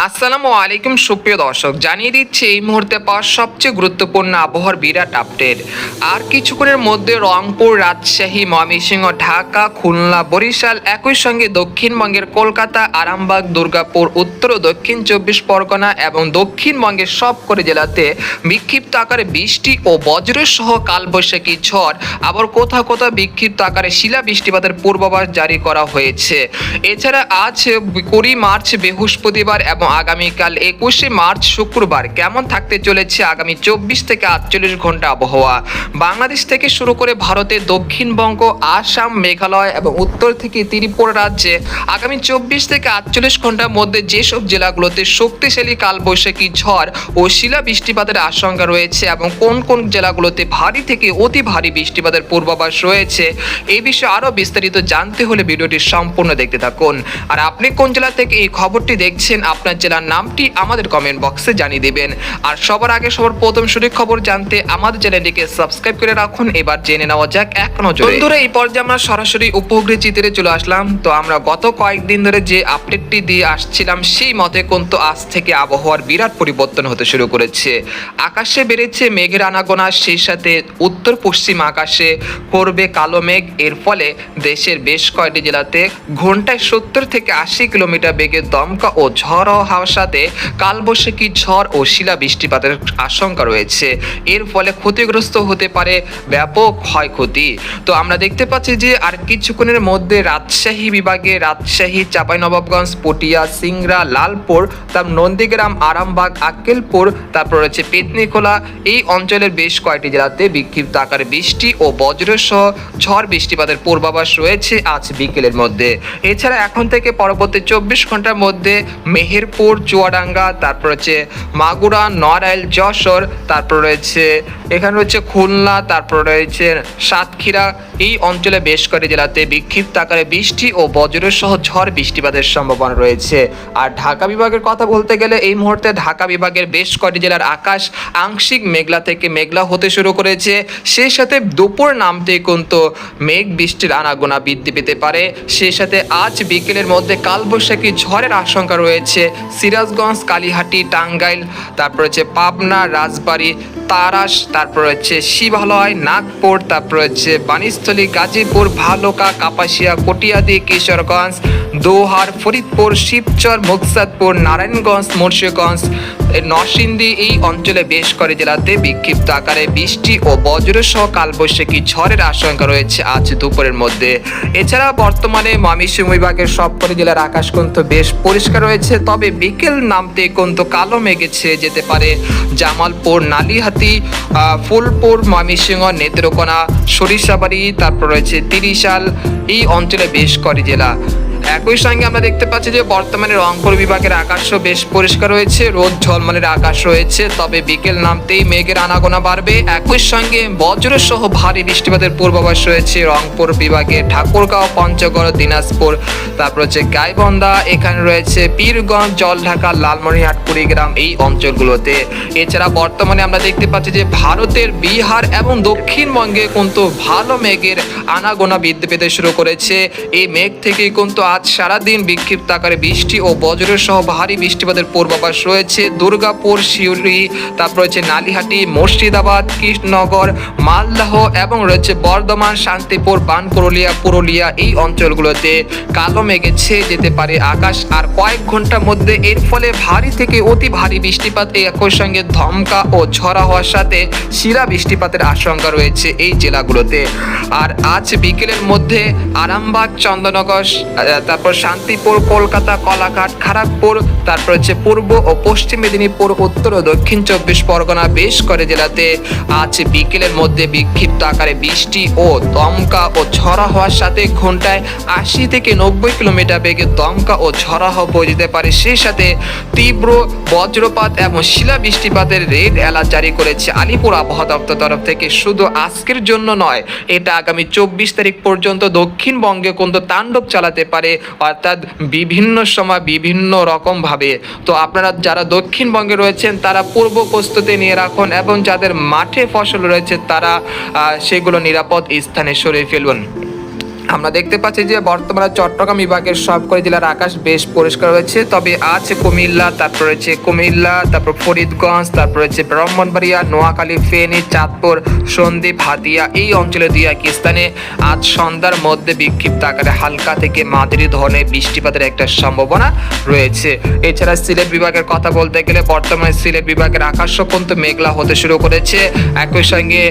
আসসালামু আলাইকুম সুপ্রিয় দর্শক, জানিয়ে দিচ্ছি এই মুহূর্তে পাওয়া সবচেয়ে গুরুত্বপূর্ণ আবহাওয়ার বিরাট আপডেট। আর কিছুক্ষণের মধ্যে রংপুর, রাজশাহী, ময়মনসিংহ, ঢাকা, খুলনা, বরিশাল, একই সঙ্গে দক্ষিণবঙ্গের কলকাতা, আরামবাগ, দুর্গাপুর, উত্তর ও দক্ষিণ 24 পরগনা এবং দক্ষিণবঙ্গের সবকটি জেলাতে বিক্ষিপ্ত আকারে বৃষ্টি ও বজ্রের সহ কালবৈশাখী ঝড়, আবার কোথাও কোথাও বিক্ষিপ্ত আকারে শিলা বৃষ্টিপাতের পূর্বাভাস জারি করা হয়েছে। এছাড়া আজ 20 মার্চ বৃহস্পতিবার এবং আগামীকাল 21 মার্চ শুক্রবার কেমন থাকতে চলেছে আগামী 24 থেকে 48 ঘন্টা আবহাওয়া। বাংলাদেশ থেকে শুরু করে ভারতের দক্ষিণবঙ্গ, আসাম, মেঘালয় এবং উত্তর থেকে ত্রিপুরা রাজ্যে আগামী 24 থেকে 48 ঘন্টার মধ্যে যেসব জেলাগুলোতে শক্তিশালী কালবৈশাখী ঝড় ও শিলা বৃষ্টিপাতের আশঙ্কা রয়েছে এবং কোন কোন জেলাগুলোতে ভারী থেকে অতি ভারী বৃষ্টিপাতের পূর্বাভাস রয়েছে, এই বিষয়ে আরও বিস্তারিত জানতে হলে ভিডিওটি সম্পূর্ণ দেখতে থাকুন। আর আপনি কোন জেলা থেকে এই খবরটি দেখছেন, আপনার জেলার নামটি আমাদের কমেন্ট বক্সে জানিয়ে দেবেন। আর সবার আগে সবার প্রথম সঠিক খবর জানতে আমাদের চ্যানেলটিকে সাবস্ক্রাইব করে রাখুন। এবার জেনে নেওয়া যাক এক নজরে। বন্ধুরা, এই পর্যায়ে আমরা সরাসরি উপগ্রহ চিত্রে চলে আসলাম। তো আমরা গত কয়েকদিন ধরে যে আপডেটটি দিয়ে আসছিলাম সেই মতে কিন্তু আজ থেকে আবহাওয়ার বিরাট পরিবর্তন হতে শুরু করেছে। আকাশে বেড়েছে মেঘের আনাগোনা, সেই সাথে উত্তর পশ্চিম আকাশে করবে কালো মেঘ। এর ফলে দেশের বেশ কয়েকটি জেলাতে ঘন্টায় 70 থেকে 80 কিলোমিটার বেগে দমকা ও ঝড় হাওয়ার সাথে কালবৈশাখী ঝড় ও শিলা বৃষ্টিপাতের আশঙ্কা রয়েছে। এর ফলে ক্ষতিগ্রস্ত হতে পারে ব্যাপক ক্ষয়ক্ষতি। তো আমরা দেখতে পাচ্ছি যে আর কিছুক্ষণের মধ্যে রাজশাহী বিভাগে রাজশাহী, চাঁপাইনবাবগঞ্জ, পটিয়া, সিংড়া, লালপুর, তারপর নন্দীগ্রাম, আরামবাগ, আক্কেলপুর, তারপর রয়েছে পেতনিখোলা, এই অঞ্চলের বেশ কয়েকটি জেলাতে বিক্ষিপ্ত আকারে বৃষ্টি ও বজ্রসহ ঝড় বৃষ্টিপাতের পূর্বাভাস রয়েছে আজ বিকেলের মধ্যে। এছাড়া এখন থেকে পরবর্তী 24 ঘন্টার মধ্যে মেহেরপুর, চুয়াডাঙ্গা, তারপর হচ্ছে মাগুরা, নড়াইল, যশোর, তারপর রয়েছে এখানে রয়েছে খুলনা, তারপর রয়েছে সাতক্ষীরা, এই অঞ্চলে বেশ কয়েকটি জেলাতে বিক্ষিপ্ত আকারে বৃষ্টি ও বজ্রসহ ঝড় বৃষ্টিপাতের সম্ভাবনা রয়েছে। আর ঢাকা বিভাগের কথা বলতে গেলে এই মুহূর্তে ঢাকা বিভাগের বেশ কয়েকটি জেলার আকাশ আংশিক মেঘলা থেকে মেঘলা হতে শুরু করেছে। সেই সাথে দুপুর নামতে কিন্তু মেঘ বৃষ্টির আনাগোনা বৃদ্ধি পেতে পারে। সেই সাথে আজ বিকেলের মধ্যে কালবৈশাখী ঝড়ের আশঙ্কা রয়েছে সিরাজগঞ্জ, কালিহাটি, টাঙ্গাইল, তারপর হচ্ছে পাবনা, রাজবাড়ী, তারাস, তারপর হচ্ছে শিবালয়, নাগপুর, তারপর হচ্ছে বাণীস্থলী, গাজীপুর, ভালুকা, কাপাসিয়া, কটিয়াদি, কিশোরগঞ্জ, দোহার, ফরিদপুর, শিবচর, মুকসাদপুর, নারায়ণগঞ্জ, মুন্সিগঞ্জ, নরসিংদী, এই অঞ্চলে বেশ কয়েকটি জেলাতে বিক্ষিপ্ত আকারে বৃষ্টি ও বজ্রসহ কালবৈশাখী ঝড়ের আশঙ্কা রয়েছে আজ দুপুরের মধ্যে। এছাড়া বর্তমানে ময়মনসিংহ বিভাগের সবকটি জেলার আকাশ কিন্তু বেশ পরিষ্কার রয়েছে, তবে বিকেল নামতে কিন্তু কালো মেঘে ছেয়ে যেতে পারে জামালপুর, নালিহাতি, ফুলপুর, ময়মনসিংহ, নেত্রকোনা, সরিষাবাড়ি, তারপর রয়েছে তিরিশাল, এই অঞ্চলে বেশ কয়েকটি জেলা। একই সঙ্গে আমরা দেখতে পাচ্ছি যে বর্তমানে রংপুর বিভাগের আকাশও বেশ পরিষ্কার রয়েছে, রোদ ঝলমলের আকাশ রয়েছে, তবে বিকেল নামতেই মেঘের আনাগোনা বাড়বে। একই সঙ্গে বজ্রসহ ভারী বৃষ্টিপাতের পূর্বাভাস রয়েছে রংপুর বিভাগে ঠাকুরগাঁও, পঞ্চগড়, দিনাজপুর, তারপর হচ্ছে গাইবান্ধা, এখানে রয়েছে পীরগঞ্জ, জলঢাকা, লালমনিরহাট, কুড়িগ্রাম, এই অঞ্চলগুলোতে। এছাড়া বর্তমানে আমরা দেখতে পাচ্ছি যে ভারতের বিহার এবং দক্ষিণবঙ্গে কিন্তু ভালো মেঘের আনাগোনা বৃদ্ধি পেতে শুরু করেছে। এই মেঘ থেকে কিন্তু আজ সারাদিন বিক্ষিপ্ত আকারে বৃষ্টি ও বজ্রসহ ভারী বৃষ্টিপাতের পূর্বাভাস রয়েছে দুর্গাপুর, শিউরি, তারপর রয়েছে নালিহাটি, মুর্শিদাবাদ, কৃষ্ণনগর, মালদহ এবং রয়েছে বর্ধমান, শান্তিপুর, বানপুরুলিয়া, পুরুলিয়া, এই অঞ্চলগুলোতে কালো মেঘে ছেয়ে যেতে পারে আকাশ আর কয়েক ঘন্টার মধ্যে। এর ফলে ভারী থেকে অতি ভারী বৃষ্টিপাত, একই সঙ্গে ধমকা ও ঝড়া হওয়ার সাথে শিলা বৃষ্টিপাতের আশঙ্কা রয়েছে এই জেলাগুলোতে। আর আজ বিকেলের মধ্যে আরামবাগ, চন্দননগর, তারপর শান্তিপুর, কলকাতা, কলাঘাট, খড়গপুর, তারপর হচ্ছে পূর্ব ও পশ্চিম মেদিনীপুর, উত্তর ও দক্ষিণ 24 পরগনা, বেশ করে জেলাতে আজ বিকেলের মধ্যে বিক্ষিপ্ত আকারে বৃষ্টি ও দমকা ও ঝড়া হওয়ার সাথে ঘন্টায় 80 থেকে 90 কিলোমিটার বেগে দমকা ও ঝড়া হওয়া বয়ে যেতে পারে। সেই সাথে তীব্র বজ্রপাত এবং শিলা বৃষ্টিপাতের রেড অ্যালার্ট জারি করেছে আলিপুর আবহাওয়া দপ্তর তরফ থেকে। শুধু আজকের জন্য নয়, এটা আগামী 24 তারিখ পর্যন্ত দক্ষিণবঙ্গে কিন্তু তাণ্ডব চালাতে পারে, অর্থাৎ বিভিন্ন সময় বিভিন্ন রকম ভাবে। তো আপনারা যারা দক্ষিণবঙ্গে রয়েছেন তারা পূর্ব প্রস্তুতি নিয়ে রাখুন এবং যাদের মাঠে ফসল রয়েছে তারা সেগুলো নিরাপদ স্থানে সরিয়ে ফেলুন। আমরা দেখতে পাচ্ছি যে বর্তমানে চট্টগ্রাম বিভাগের সবকটি জেলার আকাশ বেশ পরিষ্কার রয়েছে, তবে আছে কুমিল্লা, তারপর ফরিদগঞ্জ, তারপর রয়েছে ব্রাহ্মণবাড়িয়া, নোয়াখালী, ফেনী, চাঁদপুর, সন্দ্বীপ, হাতিয়া এই অঞ্চলে দুই এক স্থানে আজ সন্ধ্যার মধ্যে বিক্ষিপ্ত আকারে হালকা থেকে মাঝারি ধরনের বৃষ্টিপাতের একটা সম্ভাবনা রয়েছে। এছাড়া সিলেট বিভাগের কথা বলতে গেলে বর্তমানে সিলেট বিভাগের আকাশও কিন্তু মেঘলা হতে শুরু করেছে। একই সঙ্গে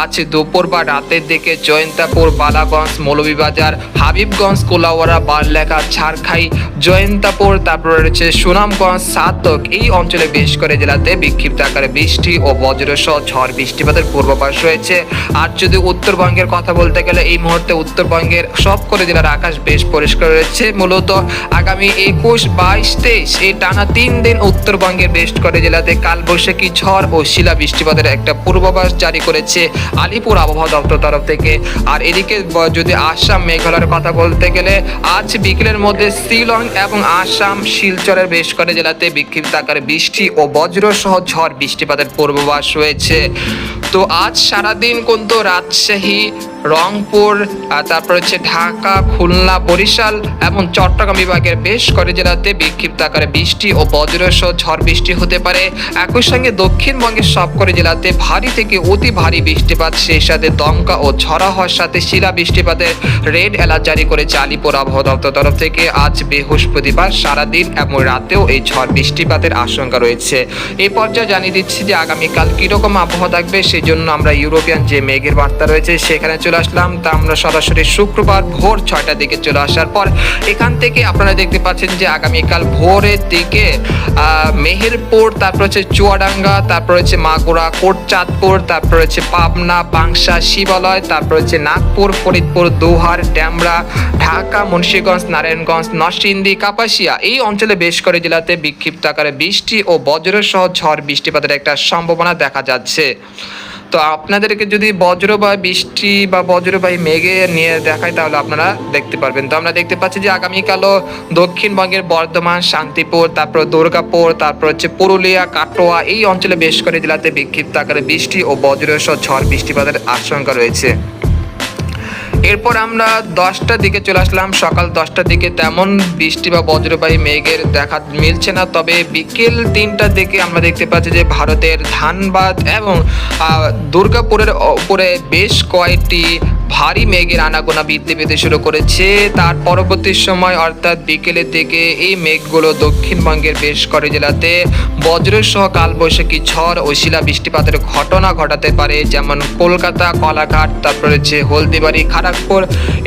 আজ দুপুর বা রাতের দিকে জয়ন্তাপুর, বালাগঞ্জ, মৌলভীবাজার, হাবিবগঞ্জ, কোলাউড়া, বারলেখা, ঝাড়খাই, জয়ন্তাপুর, তারপর রয়েছে সুনামগঞ্জ, সাতক এই অঞ্চলে বেশ করে জেলাতে বিক্ষিপ্ত আকারে বৃষ্টি ও বজ্রসহ ঝড় বৃষ্টিপাতের পূর্বাভাস রয়েছে। আর যদি উত্তরবঙ্গের কথা বলতে গেলে এই মুহূর্তে উত্তরবঙ্গের সবকটি জেলার আকাশ বেশ পরিষ্কার রয়েছে। মূলত আগামী 21, 22, 23 এই টানা 3 দিন উত্তরবঙ্গের বেশ করে জেলাতে কালবৈশাখী ঝড় ও শিলা বৃষ্টিপাতের একটা পূর্বাভাস জারি করেছে আলিপুর আবহাওয়া দপ্তর তরফ থেকে। আর এদিকে যদি আসাম মেঘালয়ের কথা বলতে গেলে আজ বিকেলের মধ্যে শিলং এবং আসাম শিলচরের বেশ করে জেলাতে বিক্ষিপ্ত আকারে বৃষ্টি ও বজ্রসহ ঝড় বৃষ্টিপাতের পূর্বাভাস রয়েছে। তো আজ সারাদিন কিন্তু রাজশাহী, রংপুর, তারপর হচ্ছে ঢাকা, খুলনা, বরিশাল এবং চট্টগ্রাম বিভাগের বেশ করে জেলাতে বিক্ষিপ্ত আকারে বৃষ্টি ও বজ্রসহ ঝড় বৃষ্টি হতে পারে। একই সঙ্গে দক্ষিণবঙ্গের সবকটি জেলাতে ভারী থেকে অতি ভারী বৃষ্টিপাত, সেই সাথে দমকা ও ঝড়া হওয়ার সাথে শিলা বৃষ্টিপাতের রেড অ্যালার্ট জারি করেছে আলিপুর আবহাওয়া দপ্তর তরফ থেকে। আজ বৃহস্পতিবার সারাদিন এবং রাতেও এই ঝড় বৃষ্টিপাতের আশঙ্কা রয়েছে। এই পর্যায়ে জানিয়ে দিচ্ছি যে আগামীকাল কিরকম আবহাওয়া থাকবে, সেই জন্য আমরা ইউরোপিয়ান যে মেঘের বার্তা রয়েছে সেখানে চলে আসলাম। তা আমরা সরাসরি শুক্রবার ভোর 6টার দিকে চলে আসার পর এখান থেকে আপনারা দেখতে পাচ্ছেন যে আগামীকাল ভোরের দিকে মেহেরপুর, তারপর হচ্ছে চুয়াডাঙ্গা, তারপর হচ্ছে মাগুরা, কোটচাঁদপুর, তারপর হচ্ছে পাবনা, পাংশা, শিবালয়, তারপর হচ্ছে নাগপুর, ফরিদপুর, দোহার, ড্যামরা, ঢাকা, মুন্সিগঞ্জ, নারায়ণগঞ্জ, নরসিংদী, কাপাসিয়া এই অঞ্চলে বেশ করে জেলাতে বিক্ষিপ্ত আকারে বৃষ্টি ও বজ্রসহ ঝড় বৃষ্টিপাতের একটা সম্ভাবনা দেখা যাচ্ছে। তো আপনাদেরকে যদি বজ্র বা বৃষ্টি বা বজ্রবাহী মেঘে নিয়ে দেখায় তাহলে আপনারা দেখতে পারবেন। তো আমরা দেখতে পাচ্ছি যে আগামীকালও দক্ষিণবঙ্গের বর্ধমান, শান্তিপুর, তারপর দুর্গাপুর, তারপর হচ্ছে পুরুলিয়া, কাটোয়া এই অঞ্চলে বেশ করে জেলাতে বিক্ষিপ্ত আকারে বৃষ্টি ও বজ্রসহ ঝড় বৃষ্টিপাতের আশঙ্কা রয়েছে। এরপর আমরা 10টার দিকে চলে আসলাম। সকাল 10টার দিকে তেমন বৃষ্টি বা বজ্রবাহী মেঘের দেখা মিলছে না, তবে বিকেল 3টার দিকে আমরা দেখতে পাচ্ছি যে ভারতের ধানবাদ এবং দুর্গাপুরের উপরে বেশ কয়েকটি ভারী মেঘের আনাগোনা বৃদ্ধি পেতে শুরু করেছে। তার পরবর্তী সময় অর্থাৎ বিকেলের দিকে এই মেঘগুলো দক্ষিণবঙ্গের বেশ করে জেলাতে বজ্রসহ কালবৈশাখী ঝড় ও শিলা বৃষ্টিপাতের ঘটনা ঘটাতে পারে, যেমন কলকাতা, কলাঘাট, তারপর রয়েছে হলদিবাড়ি, খড়গপুর,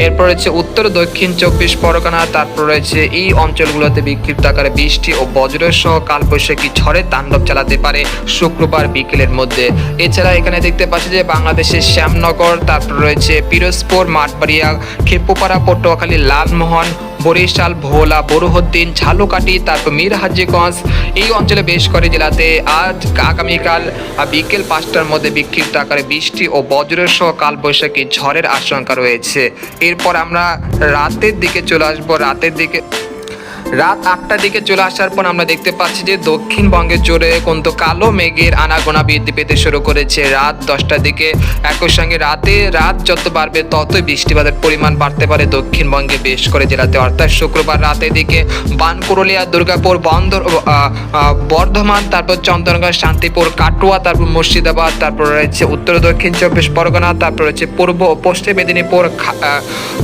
এরপর রয়েছে উত্তর দক্ষিণ 24 পরগনা, তারপর রয়েছে এই অঞ্চলগুলোতে বিক্ষিপ্ত আকারে বৃষ্টি ও বজ্রসহ কালবৈশাখী ঝড়ের তাণ্ডব চালাতে পারে শুক্রবার বিকেলের মধ্যে। এছাড়া এখানে দেখতে পাচ্ছি যে বাংলাদেশের শ্যামনগর, তারপর রয়েছে পিরোজপুর, মাঠবাড়িয়া, খেপুপাড়া, পটুয়াখালী, লালমোহন, বরিশাল, ভোলা, বরুহদ্দিন, ঝালকাঠি, তারপর মিরহাজিগঞ্জ এই অঞ্চলে বেশ করে জেলাতে আজ আগামীকাল বিকেল 5টার মধ্যে বিক্ষিপ্ত আকারে বৃষ্টি ও বজ্রসহ কালবৈশাখী ঝড়ের আশঙ্কা রয়েছে। এরপর আমরা রাতের দিকে চলে আসবো। রাত 8টার দিকে চলে আসার পর আমরা দেখতে পাচ্ছি যে দক্ষিণবঙ্গের জোরে কিন্তু কালো মেঘের আনাগোনা বৃদ্ধি পেতে শুরু করেছে রাত 10টার দিকে। একই সঙ্গে রাত যত বাড়বে ততই বৃষ্টিপাতের পরিমাণ বাড়তে পারে দক্ষিণবঙ্গে বেশ করে জেলাতে। অর্থাৎ শুক্রবার রাতের দিকে বানকুরুলিয়া, দুর্গাপুর, বর্ধমান, তারপর চন্দনগঞ্জ, শান্তিপুর, কাটোয়া, তারপর মুর্শিদাবাদ, তারপর রয়েছে উত্তর দক্ষিণ 24 পরগনা, তারপর রয়েছে পূর্ব ও পশ্চিম মেদিনীপুর,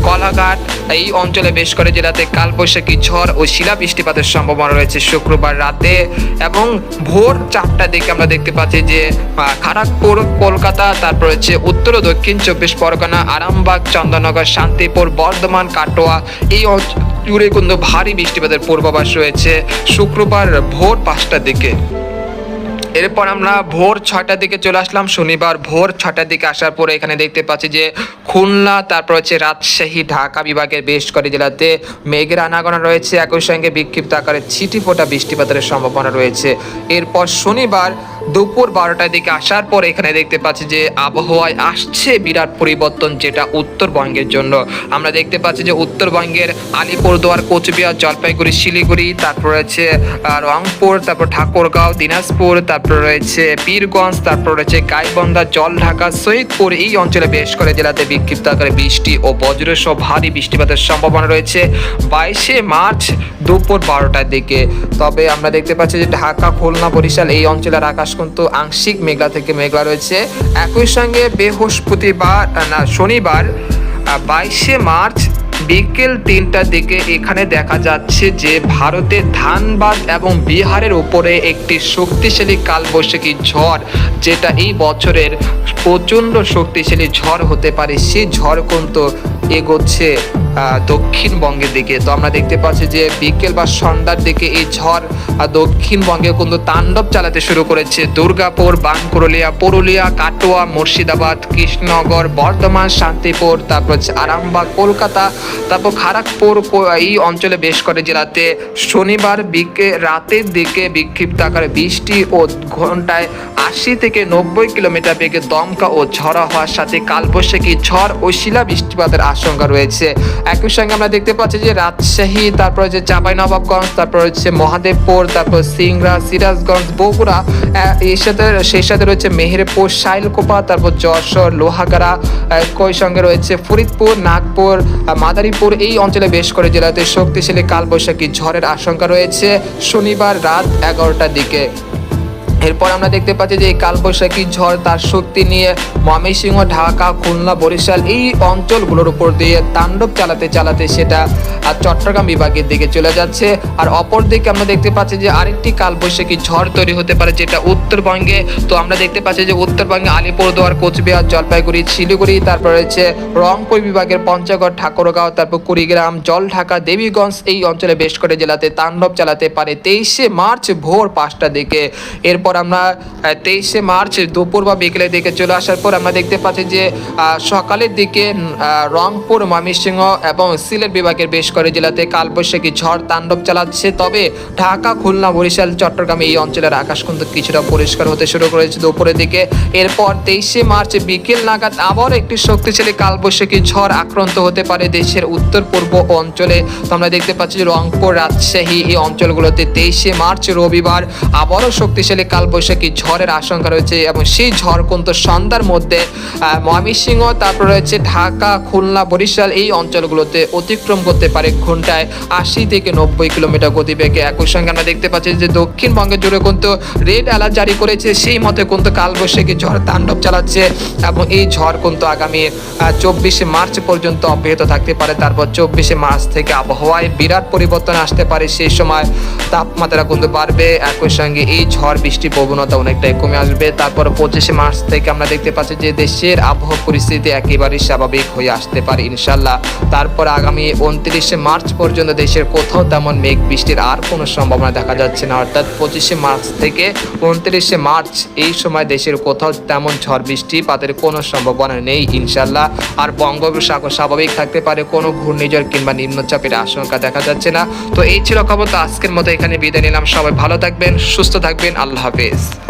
কলাঘাট এই অঞ্চলে বেশ করে জেলাতে কালবৈশাখী ঝড় ও শিলা বৃষ্টিপাতের সম্ভাবনা রয়েছে শুক্রবার রাতে। এবং ভোর 4টার দিকে আমরা দেখতে পাচ্ছি যে খড়গপুর, কলকাতা, তারপর হচ্ছে উত্তর ও দক্ষিণ 24 পরগনা, আরামবাগ, চন্দননগর, শান্তিপুর, বর্ধমান, কাটোয়া এই জুড়ে কিন্তু ভারী বৃষ্টিপাতের পূর্বাভাস রয়েছে শুক্রবার ভোর 5টার দিকে। এরপর আমরা ভোর 6টার দিকে চলে আসলাম। শনিবার ভোর 6টার দিকে আসার পরে এখানে দেখতে পাচ্ছি যে খুলনা, তারপর হচ্ছে রাজশাহী, ঢাকা বিভাগের বেশ করে জেলাতে মেঘের আনাগোনা রয়েছে। একই সঙ্গে বিক্ষিপ্ত আকারে ছিটিফোঁটা বৃষ্টিপাতের সম্ভাবনা রয়েছে। এরপর শনিবার দুপুর 12টার দিকে আসার পর এখানে দেখতে পাচ্ছি যে আবহাওয়ায় আসছে বিরাট পরিবর্তন, যেটা উত্তরবঙ্গের জন্য। আমরা দেখতে পাচ্ছি যে উত্তরবঙ্গের আলিপুরদুয়ার, কোচবিহার, জলপাইগুড়ি, শিলিগুড়ি, তারপর রয়েছে রংপুর, তারপর ঠাকুরগাঁও, দিনাজপুর, তারপর রয়েছে বীরগঞ্জ, তারপর রয়েছে গাইবান্ধা, জলঢাকা, সৈয়দপুর এই অঞ্চলে বেশ করে জেলাতে বিক্ষিপ্ত আকারে বৃষ্টি ও বজ্রসহ ভারী বৃষ্টিপাতের সম্ভাবনা রয়েছে 22শে মার্চ দুপুর 12টার দিকে। তবে আমরা দেখতে পাচ্ছি যে ঢাকা, খুলনা, বরিশাল এই অঞ্চলের আকাশ কিন্তু আংশিক মেঘলা থেকে মেঘলা রয়েছে। একই সঙ্গে শনিবার 22শে মার্চ বিকেল 3টার দিকে এখানে দেখা যাচ্ছে যে ভারতের ধানবাদ এবং বিহারের উপরে একটি শক্তিশালী কালবৈশাখী ঝড়, যেটা এই বছরের প্রচণ্ড শক্তিশালী ঝড় হতে পারে, সেই ঝড় কিন্তু এগোচ্ছে দক্ষিণবঙ্গের দিকে। তো আমরা দেখতে পাচ্ছি যে বিকেল বা সন্ধ্যার দিকে এই ঝড় দক্ষিণবঙ্গে কিন্তু তাণ্ডব চালাতে শুরু করেছে। দুর্গাপুর, বানকুরলিয়া, পুরুলিয়া, কাটোয়া, মুর্শিদাবাদ, কৃষ্ণনগর, বর্ধমান, শান্তিপুর, তারপর আরামবাগ, কলকাতা, তারপর খড়গপুর এই অঞ্চলে বেশ করে জেলাতে শনিবার রাতের দিকে বিক্ষিপ্ত আকারে বৃষ্টি ও ঘন্টায় 80 থেকে 90 কিলোমিটার বেগে দমকা ও ঝড়া হওয়ার সাথে কালবৈশাখী ঝড় ও শিলা বৃষ্টিপাতের আশঙ্কা রয়েছে। একই সঙ্গে আমরা দেখতে পাচ্ছি যে রাজশাহী, তারপর হচ্ছে চাঁপাইনবাবগঞ্জ, তারপর হচ্ছে মহাদেবপুর, তারপর সিংড়া, সিরাজগঞ্জ, বগুড়া, সেই সাথে রয়েছে মেহেরপুর, শাইলকোপা, তারপর যশোর, লোহাগাড়া, একই সঙ্গে রয়েছে ফরিদপুর, নাগপুর, মাদারীপুর এই অঞ্চলে বেশ করে জেলাতে শক্তিশালী কালবৈশাখী ঝড়ের আশঙ্কা রয়েছে শনিবার রাত 11টার দিকে। এরপর আমরা দেখতে পাচ্ছি যে এই কালবৈশাখী ঝড় তার শক্তি নিয়ে ময়মনসিংহ, ঢাকা, খুলনা, বরিশাল এই অঞ্চলগুলোর উপর দিয়ে তাণ্ডব চালাতে চালাতে সেটা চট্টগ্রাম বিভাগের দিকে চলে যাচ্ছে। আর অপর দিকে আমরা দেখতে পাচ্ছি যে আরেকটি কালবৈশাখী ঝড় তৈরি হতে পারে, যেটা উত্তরবঙ্গে। তো আমরা দেখতে পাচ্ছি যে উত্তরবঙ্গে আলিপুরদুয়ার, কোচবিহার, জলপাইগুড়ি, শিলিগুড়ি, তারপর রয়েছে রংপুর বিভাগের পঞ্চগড়, ঠাকুরগাঁও, তারপর কুড়িগ্রাম, জলঢাকা, দেবীগঞ্জ এই অঞ্চলে বেশ করে জেলাতে তাণ্ডব চালাতে পারে 23শে মার্চ ভোর 5টার দিকে। এরপর আমরা 23শে মার্চ দুপুর বা বিকেলের দিকে চলে আসার পর আমরা দেখতে পাচ্ছি যে সকালের দিকে রংপুর, ময়মনসিংহ এবং সিলেট বিভাগের বেশ করে জেলাতে কালবৈশাখী ঝড় তাণ্ডব চালাচ্ছে। তবে ঢাকা, খুলনা, বরিশাল, চট্টগ্রাম এই অঞ্চলের আকাশ কিন্তু কিছুটা পরিষ্কার হতে শুরু করেছে দুপুরের দিকে। এরপর 23শে মার্চ বিকেল নাগাদ আবার একটি শক্তিশালী কালবৈশাখী ঝড় আক্রান্ত হতে পারে দেশের উত্তর পূর্ব অঞ্চলে। তো আমরা দেখতে পাচ্ছি যে রংপুর, রাজশাহী এই অঞ্চলগুলোতে 23শে মার্চ রবিবার আবারও শক্তিশালী কালবৈশাখী ঝড়ের আশঙ্কা রয়েছে এবং সেই ঝড় কিন্তু সন্ধ্যার মধ্যে ময়মনসিংহ, তারপর রয়েছে ঢাকা, খুলনা, বরিশাল এই অঞ্চলগুলোতে অতিক্রম করতে পারে ঘন্টায় 80 থেকে 90 কিলোমিটার গতিবেগে। একই সঙ্গে আমরা দেখতে পাচ্ছি যে দক্ষিণবঙ্গে জুড়ে কিন্তু রেড অ্যালার্ট জারি করেছে, সেই মতে কিন্তু কালবৈশাখী ঝড় তাণ্ডব চালাচ্ছে এবং এই ঝড় কিন্তু আগামী 24শে মার্চ পর্যন্ত অব্যাহত থাকতে পারে। তারপর 24শে মার্চ থেকে আবহাওয়ায় বিরাট পরিবর্তন আসতে পারে, সেই সময় তাপমাত্রা কিন্তু বাড়বে। একই সঙ্গে এই ঝড় বৃষ্টির প্রবণতা অনেকটাই কমে আসবে। তারপর 25শে মার্চ থেকে আমরা দেখতে পাচ্ছি যে দেশের আবহাওয়া পরিস্থিতি একেবারেই স্বাভাবিক হয়ে আসতে পারে ইনশাল্লাহ। তারপর আগামী 29শে মার্চ পর্যন্ত দেশের কোথাও তেমন মেঘ বৃষ্টির আর কোনো সম্ভাবনা দেখা যাচ্ছে না। অর্থাৎ 25শে মার্চ থেকে 29শে মার্চ এই সময় দেশের কোথাও তেমন ঝড় বৃষ্টিপাতের কোনো সম্ভাবনা নেই ইনশাল্লাহ। আর বঙ্গোপসাগর স্বাভাবিক থাকতে পারে, কোনো ঘূর্ণিঝড় কিংবা নিম্নচাপের আশঙ্কা দেখা যাচ্ছে না। তো এই ছিল খবর। তো আজকের মতো এখানে বিদায় নিলাম। সবাই ভালো থাকবেন, সুস্থ থাকবেন, আল্লাহ হাফেজ।